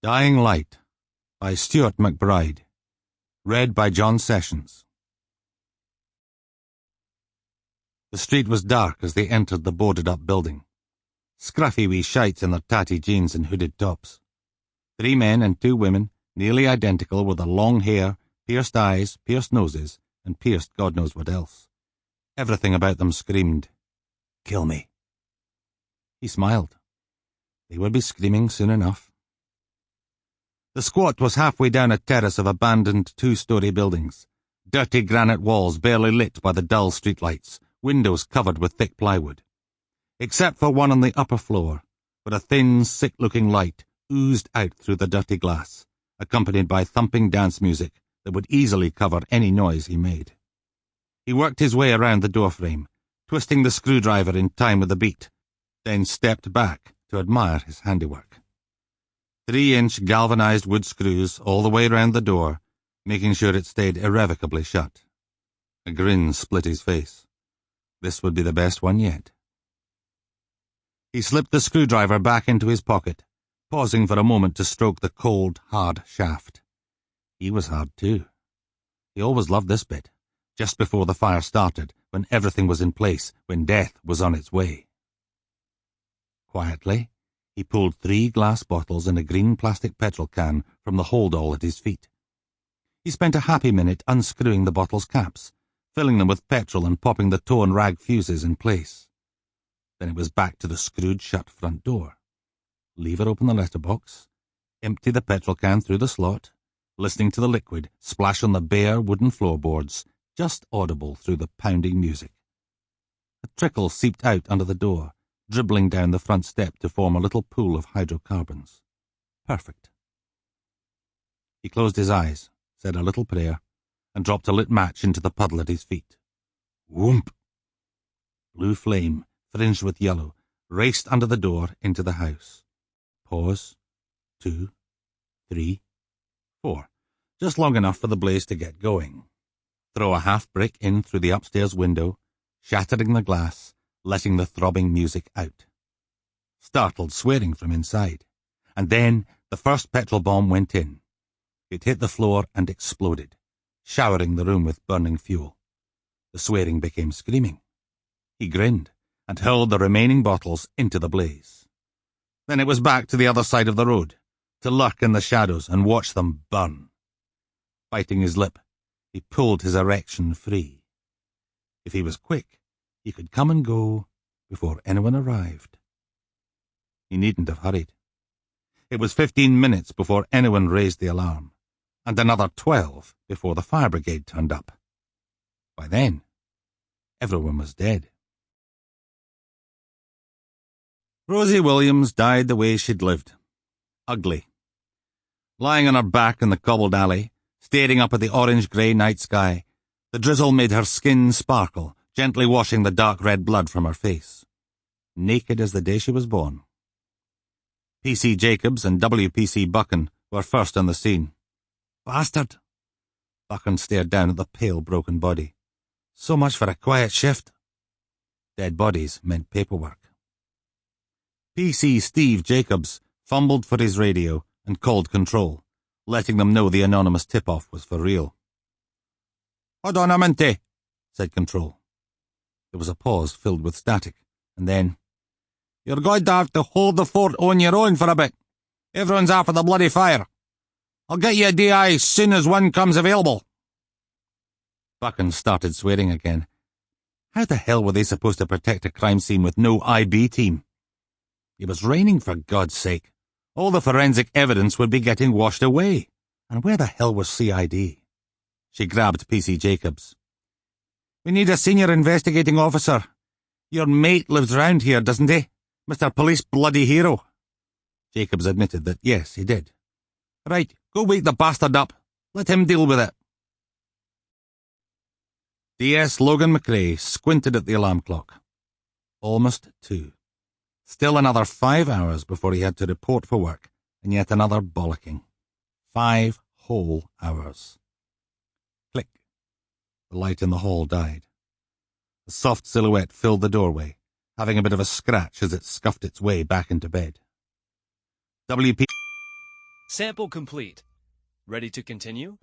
Dying Light by Stuart MacBride. Read by John Sessions. The street was dark as they entered the boarded-up building. Scruffy wee shites in their tatty jeans and hooded tops. 3 men and 2 women, nearly identical, with their long hair, pierced eyes, pierced noses, and pierced God knows what else. Everything about them screamed, "Kill me." He smiled. They would be screaming soon enough. The squat was halfway down a terrace of abandoned 2-story buildings. Dirty granite walls barely lit by the dull streetlights, windows covered with thick plywood. Except for one on the upper floor, where a thin, sick-looking light oozed out through the dirty glass, accompanied by thumping dance music that would easily cover any noise he made. He worked his way around the doorframe, twisting the screwdriver in time with the beat, then stepped back to admire his handiwork. 3-inch galvanized wood screws all the way round the door, making sure it stayed irrevocably shut. A grin split his face. This would be the best one yet. He slipped the screwdriver back into his pocket, pausing for a moment to stroke the cold, hard shaft. He was hard too. He always loved this bit, just before the fire started, when everything was in place, when death was on its way. Quietly, he pulled 3 glass bottles and a green plastic petrol can from the hold-all at his feet. He spent a happy minute unscrewing the bottles' caps, filling them with petrol and popping the tow and rag fuses in place. Then it was back to the screwed-shut front door. Lever open the letterbox, empty the petrol can through the slot, listening to the liquid splash on the bare wooden floorboards, just audible through the pounding music. A trickle seeped out under the door, dribbling down the front step to form a little pool of hydrocarbons. Perfect. He closed his eyes, said a little prayer, and dropped a lit match into the puddle at his feet. Whoomp! Blue flame, fringed with yellow, raced under the door into the house. Pause. 2, 3, 4. Just long enough for the blaze to get going. Throw a half-brick in through the upstairs window, shattering the glass, letting the throbbing music out. Startled swearing from inside. And then the first petrol bomb went in. It hit the floor and exploded, showering the room with burning fuel. The swearing became screaming. He grinned and hurled the remaining bottles into the blaze. Then it was back to the other side of the road, to lurk in the shadows and watch them burn. Biting his lip, he pulled his erection free. If he was quick, he could come and go before anyone arrived. He needn't have hurried. It was 15 minutes before anyone raised the alarm, and another 12 before the fire brigade turned up. By then, everyone was dead. Rosie Williams died the way she'd lived. Ugly. Lying on her back in the cobbled alley, staring up at the orange-grey night sky, the drizzle made her skin sparkle, gently washing the dark red blood from her face. Naked as the day she was born. P.C. Jacobs and W.P.C. Buchan were first on the scene. Bastard! Buchan stared down at the pale, broken body. So much for a quiet shift. Dead bodies meant paperwork. P.C. Steve Jacobs fumbled for his radio and called control, letting them know the anonymous tip-off was for real. "Hold on a minute," said control. There was a pause filled with static, and then, "You're going to have to hold the fort on your own for a bit. Everyone's after the bloody fire. I'll get you a DI as soon as one comes available." Buchan started swearing again. How the hell were they supposed to protect a crime scene with no IB team? It was raining, for God's sake. All the forensic evidence would be getting washed away. And where the hell was CID? She grabbed P.C. Jacobs. "We need a senior investigating officer. Your mate lives round here, doesn't he? Mr. Police Bloody Hero." Jacobs admitted that yes, he did. "Right, go wake the bastard up. Let him deal with it." DS Logan McRae squinted at the alarm clock. Almost 2. Still another 5 hours before he had to report for work, and yet another bollocking. 5 whole hours. Click. The light in the hall died. A soft silhouette filled the doorway, having a bit of a scratch as it scuffed its way back into bed. W.P. Sample complete. Ready to continue?